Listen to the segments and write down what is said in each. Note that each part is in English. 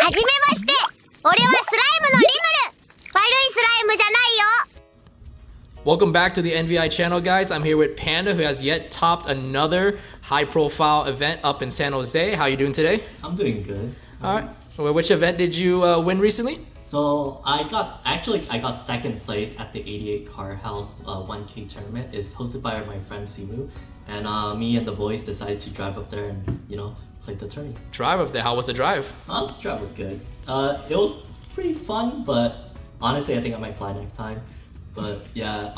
はじめまして。俺はスライムのリムル。悪いスライムじゃないよ。Welcome back to the NVI channel, guys. I'm here with Panda, who has yet topped another high-profile event up in San Jose. How are you doing today? I'm doing good. All right. Well, which event did you win recently? So I got second place at the 88 Cardhouse 1K tournament. It's hosted by my friend Simu, and me and the boys decided to drive up there and play the tourney. Drive up there. How was the drive? The drive was good. It was pretty fun, but honestly, I think I might fly next time. But yeah,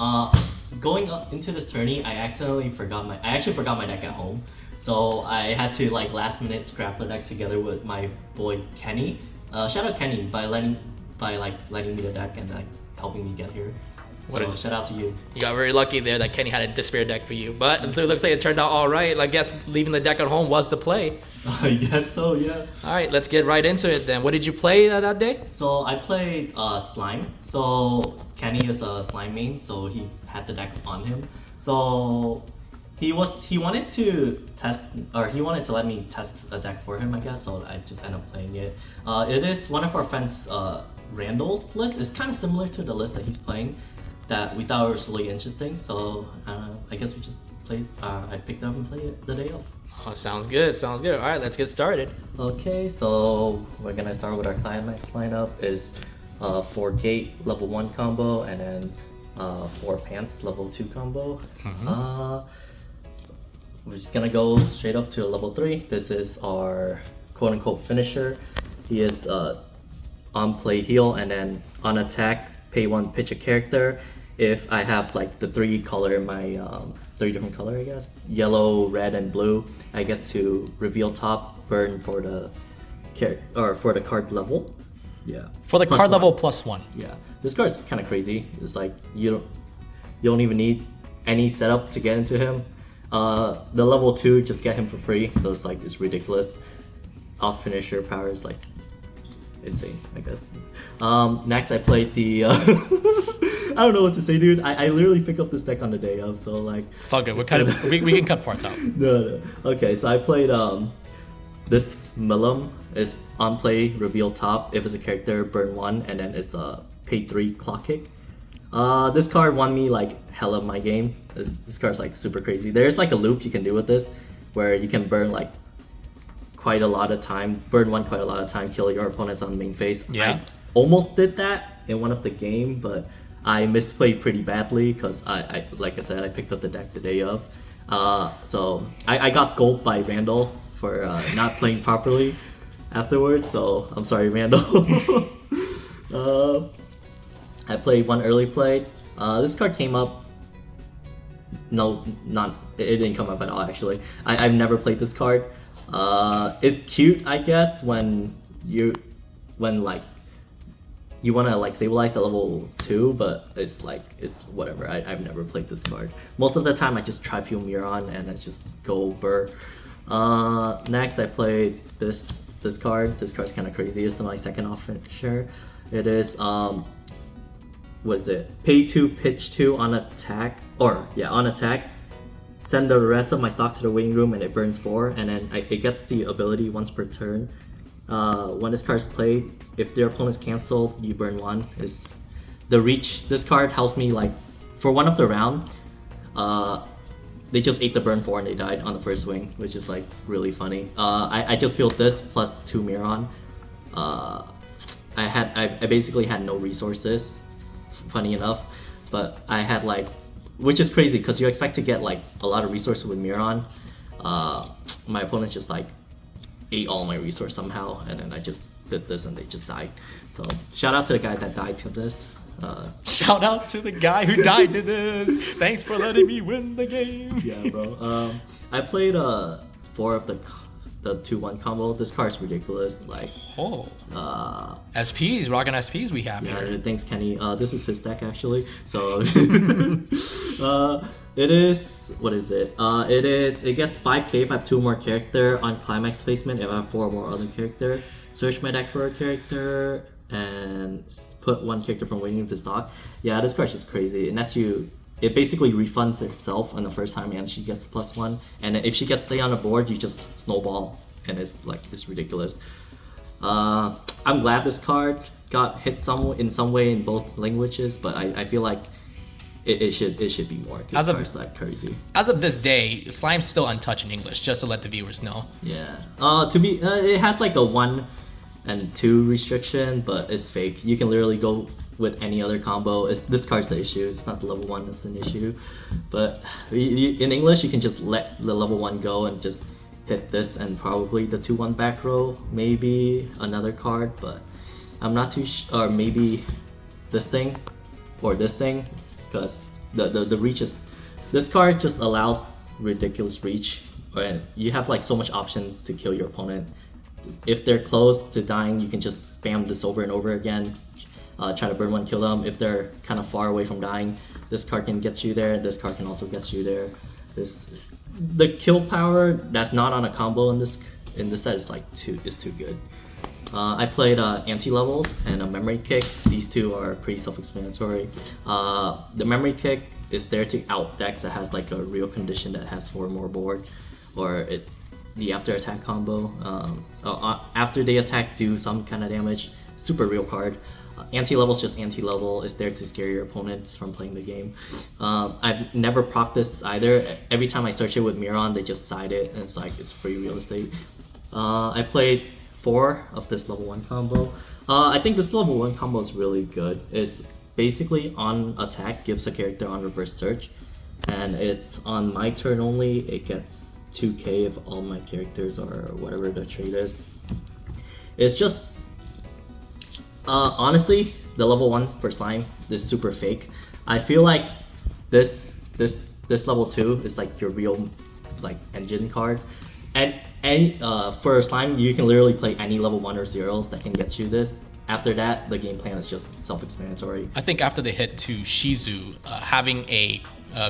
going up into this tourney, I actually forgot my deck at home. So I had to last minute scrap the deck together with my boy Kenny. Shout out Kenny by lending me the deck and helping me get here. So shout out to you. You got very lucky there that Kenny had a despair deck for you. But it looks like it turned out all right. I guess leaving the deck at home was the play. I guess so, yeah. All right, let's get right into it then. What did you play that day? So I played Slime. So Kenny is a Slime main, so he had the deck on him. So he wanted to let me test a deck for him, I guess. So I just ended up playing it. It is one of our friends' Randall's list. It's kind of similar to the list that he's playing, that we thought was really interesting. So I guess we just played. I picked it up and played it the day of. Oh, sounds good. Sounds good. All right, let's get started. Okay, so we're gonna start with our climax lineup. Is 4 gate level 1 combo, and then 4 pants level 2 combo. We're just gonna go straight up to level 3. This is our quote-unquote finisher. He is on play heal, and then on attack pay 1, pitch a character. If I have the 3 color in my 3 different color, I guess, yellow, red, and blue, I get to reveal top, burn for the card level. Yeah. For the card level +1. Yeah. This card's kind of crazy. It's you don't even need any setup to get into him. The level 2, just get him for free. So it's ridiculous. Off finisher power is insane, I guess. Next I played the I don't know what to say, dude. I literally picked up this deck on the day of, so it's all good. We can cut parts out. No. Okay, so I played this Millum is on play, reveal top. If it's a character, burn 1, and then it's pay 3 clock kick. This card won me hell of my game. This card's super crazy. There's a loop you can do with this where you can burn quite a lot of time, burn 1 quite a lot of time, kill your opponents on the main phase. Yeah. I almost did that in one of the game, but I misplayed pretty badly because like I said, I picked up the deck the day of. So I got scolded by Randall for not playing properly afterwards, so I'm sorry, Randall. I played 1 early play. This card came up. No, it didn't come up at all actually. I've never played this card. It's cute, I guess, when you want to stabilize the level 2, but it's whatever. I've never played this card. Most of the time I just Tri-Fuel Miron and I just go Burr. Next I played this card. This card's kind of crazy. It's my second officer. It is what is it? Pay 2, pitch 2 on attack, on attack. Send the rest of my stock to the waiting room and it burns 4, and then it gets the ability once per turn. When this card's played, if their opponent's cancelled, you burn 1. Is the reach. This card helps me for one of the round. They just ate the burn 4 and they died on the first swing, which is really funny. I just feel this plus 2 Miron. I basically had no resources, funny enough, but I had which is crazy because you expect to get a lot of resources with Miron. My opponent just ate all my resource somehow, and then I just did this and they just died. So shout out to the guy that died to this. Shout out to the guy who died to this. Thanks for letting me win the game. Yeah, bro. I played 4 of the 2-1 combo. This card's ridiculous. SPs, rocking SPs we have here. Yeah, thanks Kenny. This is his deck actually. So it is, what is it? It gets 5k if I have 2 more character on climax placement. If I have 4 more other character, search my deck for a character and put 1 character from waiting to stock. Yeah, this card's just crazy. It basically refunds itself on the first time and she gets +1. And if she gets stay on the board, you just snowball and it's ridiculous. I'm glad this card got hit in some way in both languages, but I feel like it should be more. This card's like crazy. As of this day, Slime's still untouched in English, just to let the viewers know. Yeah. To me, it has like a 1 and 2 restriction, but it's fake. You can literally go with any other combo. This card's the issue. It's not the level 1 that's an issue. But in English, you can just let the level 1 go and just hit this and probably the 2-1 back row, maybe another card, but I'm not too sure. Or maybe this thing or this thing, because the reach is, this card just allows ridiculous reach, and you have like so much options to kill your opponent. If they're close to dying, you can just spam this over and over again, try to burn one, kill them. If they're kind of far away from dying, this card can get you there. This card can also get you there. The kill power that's not on a combo in this set is like too good. I played anti-level and a memory kick. These two are pretty self-explanatory. The memory kick is there to out decks that has like a real condition that has 4 more board, or the after attack combo. After they attack, do some kind of damage. Super real card. Anti-level is just anti-level. It's there to scare your opponents from playing the game. I've never proc this either. Every time I search it with Miron, they just side it, and it's like it's free real estate. I played 4 of this level 1 combo. I think this level 1 combo is really good. It's basically on attack gives a character on reverse search, and it's on my turn only. It gets 2k if all my characters or whatever the trait is. It's just honestly, the level 1 for Slime is super fake. I feel like this level 2 is like your real like engine card, and for Slime you can literally play any level 1 or 0s that can get you this. After that, the game plan is just self-explanatory. I think after they hit to Shizu, having a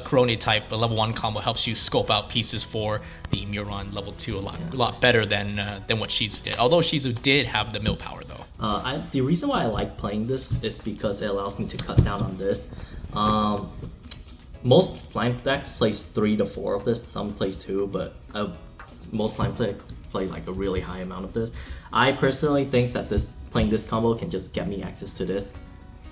Corone type, a level 1 combo helps you scope out pieces for the Muron level 2 a lot better than what Shizu did. Although Shizu did have the mill power though. The reason why I like playing this is because it allows me to cut down on this. Most Slime decks plays 3 to 4 of this, some plays 2, but most Slime plays like a really high amount of this. I personally think that playing this combo can just get me access to this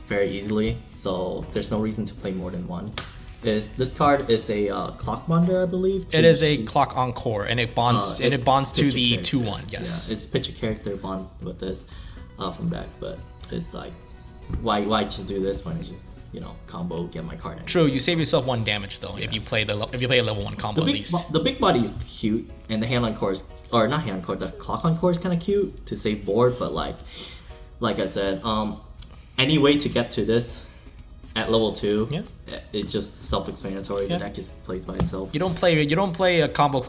very easily, so there's no reason to play more than 1. This card is a clock bonder, I believe. It is a clock encore, and it bonds to the 2-1. Yes, yeah, it's pitch a character bond with this from back, but it's like why just do this when it's just combo, get my card in. True, you save yourself 1 damage though if you play a level 1 combo at least. The big body is cute, and the hand encore is, or not hand encore, the clock encore is kind of cute to save board, but like I said, any way to get to this at level 2, it's just self-explanatory. The deck just plays by itself. You don't play a combo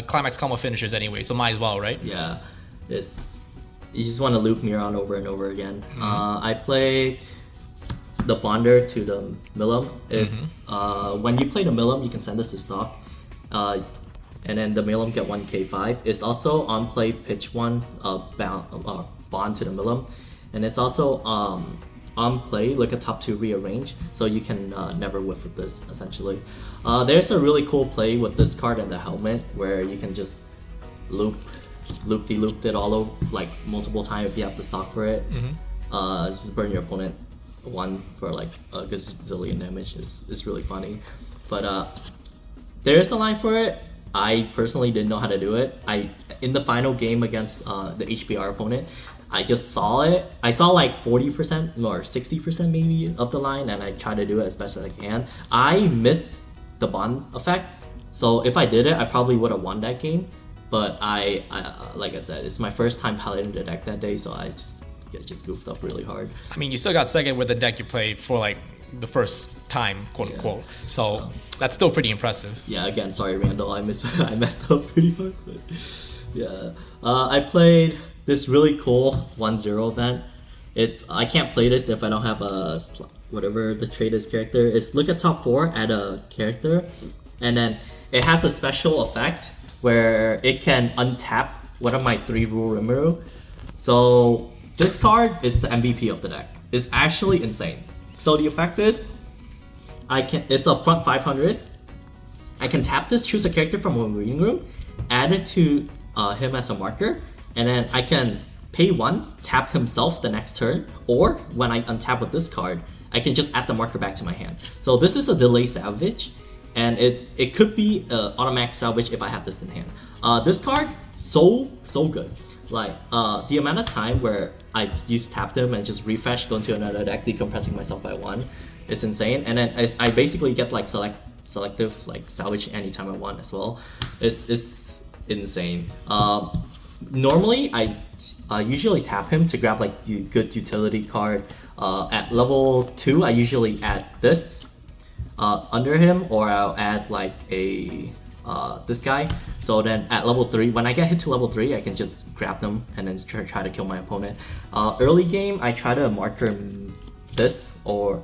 climax combo finishers anyway, so might as well, right? Yeah, you just want to loop Miron over and over again. I play the bonder to the Millum. When you play the Millum, you can send this to stock, and then the Millum get 1k5. It's also on play pitch 1 bond to the Millum, and it's also on play look at top 2 rearrange, so you can never whiff with this essentially. There's a really cool play with this card and the helmet where you can just loop it all over like multiple times if you have the stock for it. Just burn your opponent 1 for like a gazillion damage. Is really funny, but there's a line for it. I personally didn't know how to do it. In the final game against the HBR opponent, I just saw it. I saw like 40% or 60% maybe of the line, and I tried to do it as best as I can. I missed the bond effect, so if I did it, I probably would have won that game. But I like I said, it's my first time piloting the deck that day, so I just goofed up really hard. I mean, you still got second with the deck you played for like the first time, quote unquote. So that's still pretty impressive. Yeah, again, sorry Randall, I messed up pretty hard, but yeah. I played this really cool 1-0 event. I can't play this if I don't have a whatever the trait is character. It's look at top 4, add a character, and then it has a special effect where it can untap one of my 3 rule Rimuru. So this card is the MVP of the deck. It's actually insane. So the effect is, it's a front 500. I can tap this, choose a character from a reading room, add it to him as a marker, and then I can pay 1, tap himself the next turn, or when I untap with this card, I can just add the marker back to my hand. So this is a delay salvage, and it could be automatic salvage if I have this in hand. This card, so good. Like the amount of time where I use tap them and just refresh, go into another deck, decompressing myself by 1, is insane. And then I basically get like selective like salvage anytime I want as well. It's insane. Normally I usually tap him to grab like good utility card. At level 2 I usually add this under him, or I'll add like a this guy. So then at level 3, when I get hit to level 3, I can just grab them and then try to kill my opponent. Early game I try to marker this, or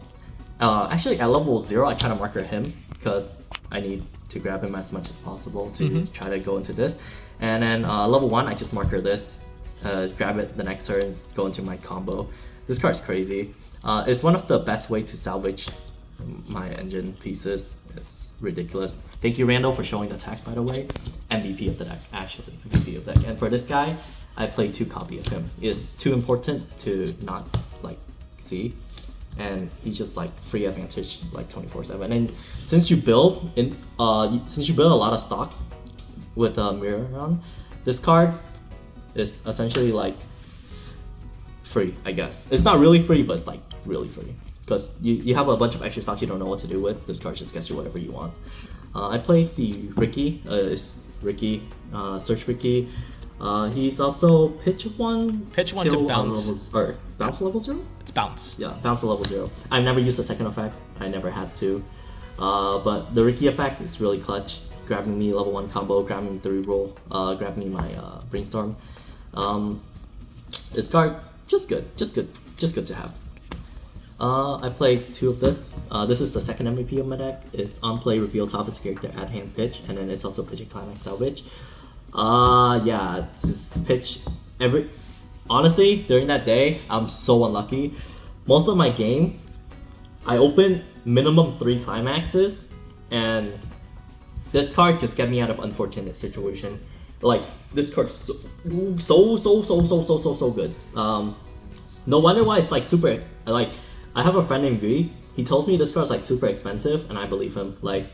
actually at level 0 I try to marker him because I need to grab him as much as possible to try to go into this. And then level 1 I just marker this, grab it the next turn, go into my combo. This card's crazy. It's one of the best way to salvage my engine pieces. It's ridiculous. Thank you, Randall, for showing the tech, by the way. MVP of the deck, actually. MVP of the deck. And for this guy, I played 2 copy of him. It's too important to not like see. And he's just like free advantage like 24/7. And since you build a lot of stock with Mirror, this card is essentially like free, I guess. It's not really free, but it's like really free. Because you have a bunch of extra stock you don't know what to do with. This card just gets you whatever you want. I played the Ricky. It's Ricky, Search Ricky. He's also pitch 1 to bounce. Or bounce to level 0? It's bounce. Yeah, bounce to level 0. I've never used the second effect. I never had to. But the Ricky effect is really clutch. Grabbing me level 1 combo, grabbing me 3 roll, grabbing me my brainstorm. This card, just good to have. I played 2 of this. This is the second MVP of my deck. It's on play, reveal top of character, add hand pitch, and then it's also pitch and climax salvage. Yeah, just pitch honestly, during that day, I'm so unlucky. Most of my game, I opened minimum 3 climaxes, and this card just get me out of unfortunate situation. Like, this card's so good. No wonder why it's like super, like, I have a friend named V. He tells me this card's like super expensive, and I believe him. Like,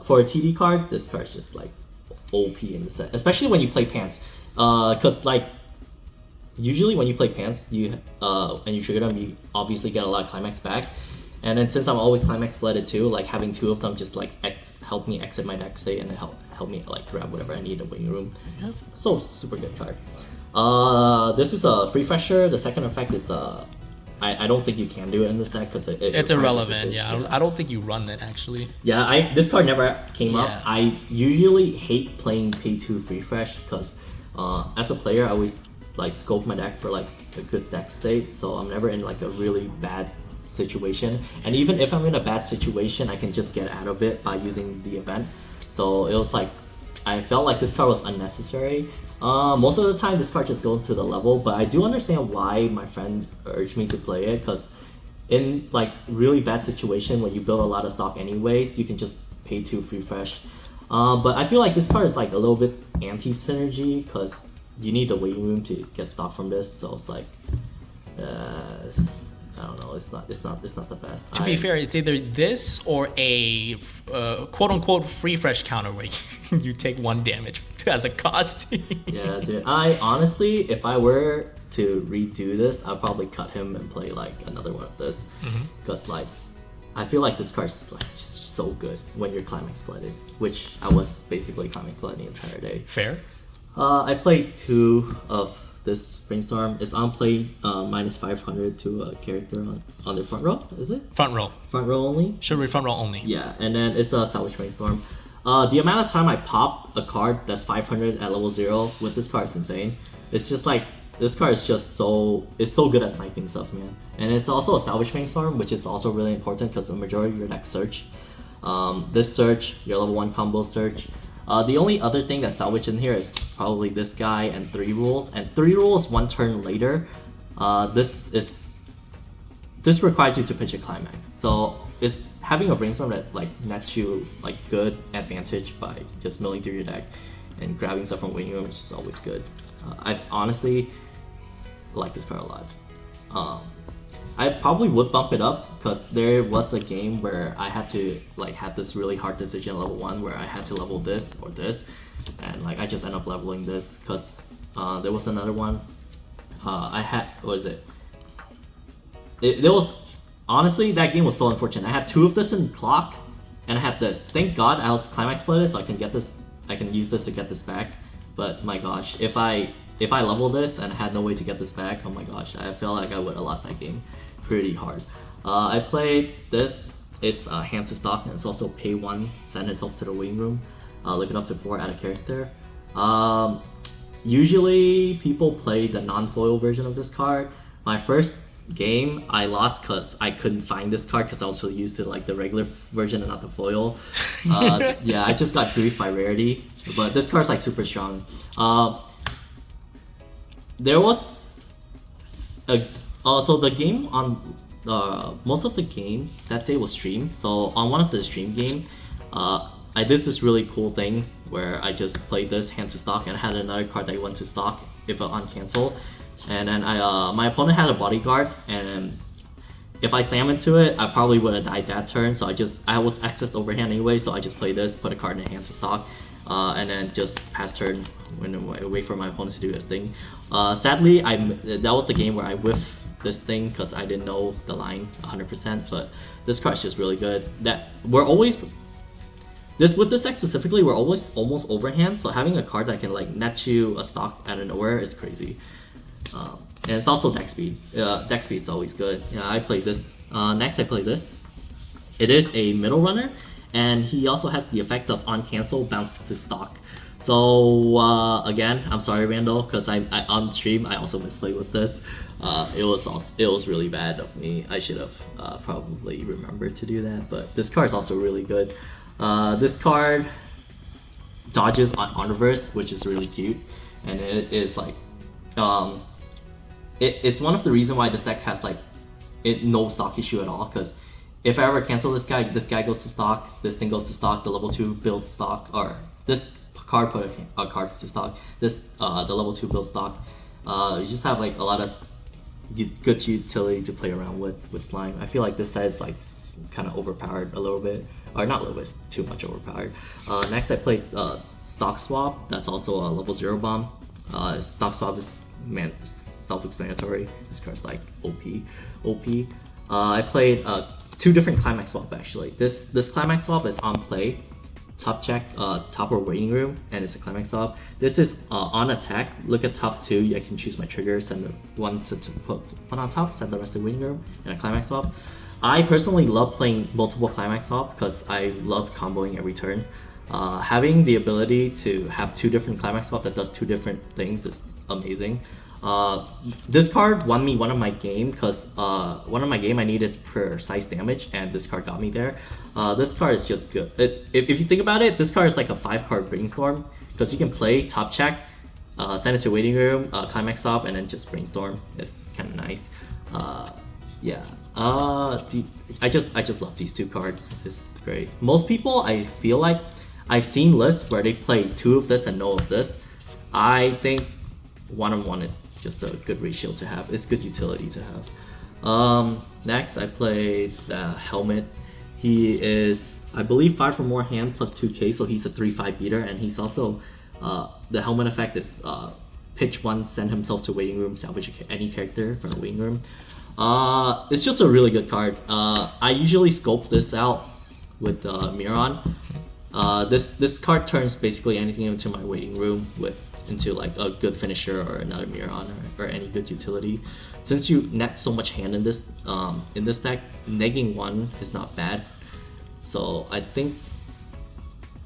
for a TD card, this card's just like OP in the set, especially when you play pants. Cause like, usually when you play pants, and you trigger them, you obviously get a lot of climax back. And then since I'm always climax flooded too, like having 2 of them just like help me exit my deck state and then help me like grab whatever I need in waiting room. So super good card. This is a free fresher. The second effect is I don't think you can do it in this deck because it's irrelevant. Yeah, I don't think you run it actually. Yeah, this card never came up. I usually hate playing pay 2 free fresh because as a player I always like scope my deck for like a good deck state, so I'm never in like a really bad situation. And even if I'm in a bad situation, I can just get out of it by using the event. So it was like, I felt like this card was unnecessary. Most of the time this card just goes to the level, but I do understand why my friend urged me to play it, because in like really bad situation when you build a lot of stock anyways, you can just pay 2 free fresh. But I feel like this card is like a little bit anti-synergy because you need the waiting room to get stock from this, so it's like I don't know, it's not the best. To be fair, it's either this or a quote-unquote free fresh counter where you take 1 damage as a cost. Yeah, dude. I honestly, if I were to redo this, I'd probably cut him and play like another one of this, because like I feel like this card's like just so good when you're climax flooded, which I was basically climax flooded the entire day. Fair. I played 2 of this brainstorm. It's on play minus 500 to a character on the front row, is it? Front row. Front row only? Should be front row only. Yeah, and then it's a salvage brainstorm. The amount of time I pop a card that's 500 at level 0 with this card is insane. It's just like, this card is just so good at sniping stuff, man. And it's also a salvage brainstorm, which is also really important because the majority of your deck search. This search, your level 1 combo search. The only other thing that's salvaged in here is probably this guy and 3 rules. And 3 rules 1 turn later. This requires you to pitch a climax. So it's having a brainstorm that like nets you like good advantage by just milling through your deck and grabbing stuff from waiting rooms is always good. I've honestly, like this card a lot. I probably would bump it up because there was a game where I had to like had this really hard decision level 1 where I had to level this or this, and like I just ended up leveling this because there was another one. I had what was it? There was honestly that game was so unfortunate. I had 2 of this in clock, and I had this. Thank God I was climax play this so I can get this. I can use this to get this back. But my gosh, if I leveled this and had no way to get this back, oh my gosh, I feel like I would have lost that game pretty hard. I played this. It's hand to stock, and it's also pay 1, send itself to the waiting room. Look it up to 4, add a character. Usually people play the non-foil version of this card. My first game I lost because I couldn't find this card because I was so used to like the regular version and not the foil. Yeah, I just got griefed by rarity, but this card's like super strong. There was so the game on most of the game that day was streamed. So on one of the stream game, I did this really cool thing where I just played this hand to stock and had another card that went to stock if on cancel. And then my opponent had a bodyguard, and if I slam into it, I probably would have died that turn. So I was excess overhand anyway, so I just played this, put a card in hand to stock, and then just pass turn and wait for my opponent to do their thing. Sadly, that was the game where I whiffed this thing because I didn't know the line 100%. But this card's just really good. With this deck specifically, we're always almost overhand. So having a card that can like net you a stock out of nowhere is crazy. And it's also deck speed. Deck speed's always good. Yeah, I played this. Next, I played this. It is a middle runner, and he also has the effect of on cancel bounce to stock. So again, I'm sorry, Randall, because I on stream I also misplayed with this. It was really bad of me. I should have probably remembered to do that. But this card is also really good. This card dodges on reverse, which is really cute, and it is like it's one of the reasons why this deck has like no stock issue at all, because if I ever cancel this guy goes to stock, this thing goes to stock, the level 2 build stock, or this card put a card to stock, this the level 2 build stock. You just have like a lot of good utility to play around with slime. I feel like this side is like kind of overpowered a little bit, or not a little bit, too much overpowered. Next I played Stock Swap. That's also a level 0 bomb. Stock Swap is self-explanatory. This card's like OP. I played 2 different climax swap actually. This climax swap is on play, top check, top or waiting room, and it's a climax swap. This is on attack. Look at top 2. I can choose my trigger, send the one to put one on top, send the rest to the waiting room, and a climax swap. I personally love playing multiple climax swap because I love comboing every turn. Having the ability to have 2 different climax swap that does 2 different things is amazing. This card won me one of my game because one of my game I needed precise damage, and this card got me there. This card is just good. If you think about it, this card is like a 5-card brainstorm because you can play top check, send it to waiting room, climax swap, and then just brainstorm. It's kind of nice. Yeah. I just love these 2 cards. It's great. Most people, I feel like I've seen lists where they play 2 of this and no of this. I think 1-on-1 is just a good ratio to have. It's good utility to have. Next I played the Helmet. He is, I believe, 5 or more hand plus 2k, so he's a 3/5 beater, and he's also the Helmet effect is pitch 1, send himself to waiting room, salvage any character from the waiting room. It's just a really good card. I usually scope this out with Miron. This card turns basically anything into my waiting room into like a good finisher or another Miron or any good utility. Since you net so much hand in this deck, negging 1 is not bad. So I think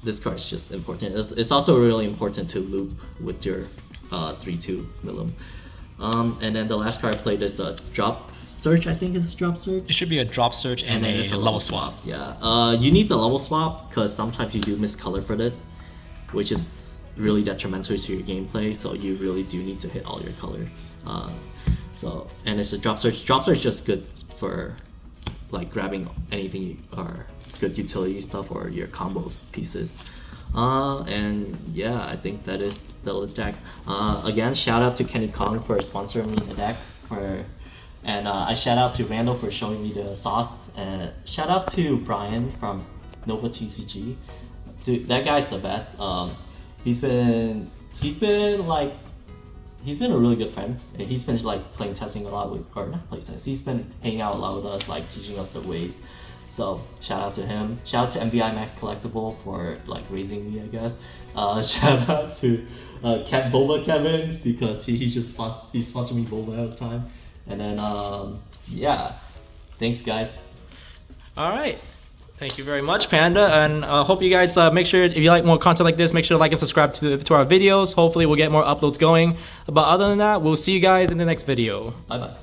this card is just important. It's also really important to loop with your 3/2 Millum. And then the last card I played is the Drop Search. I think it's Drop Search. It should be a drop search and then a it's level swap. Yeah. You need the level swap because sometimes you do miss color for this, which is really detrimental to your gameplay. So you really do need to hit all your color. And it's a drop search. Drop search is just good for like grabbing anything or good utility stuff or your combos pieces. And yeah, I think that is the deck. Again, shout out to Kenny Kong for sponsoring me the deck. And I shout out to Randall for showing me the sauce. And shout out to Brian from Nova TCG. Dude, that guy's the best. He's been a really good friend. He's been like playing testing a lot with, or not playing testing. He's been hanging out a lot with us, like teaching us the ways. So shout out to him. Shout out to MVI Max Collectible for like raising me, I guess. Shout out to Boba Kevin because he sponsored me Boba all the time. And then yeah, thanks guys. All right. Thank you very much, Panda, and hope you guys make sure, if you like more content like this, make sure to like and subscribe to our videos. Hopefully we'll get more uploads going. But other than that, we'll see you guys in the next video. Bye bye.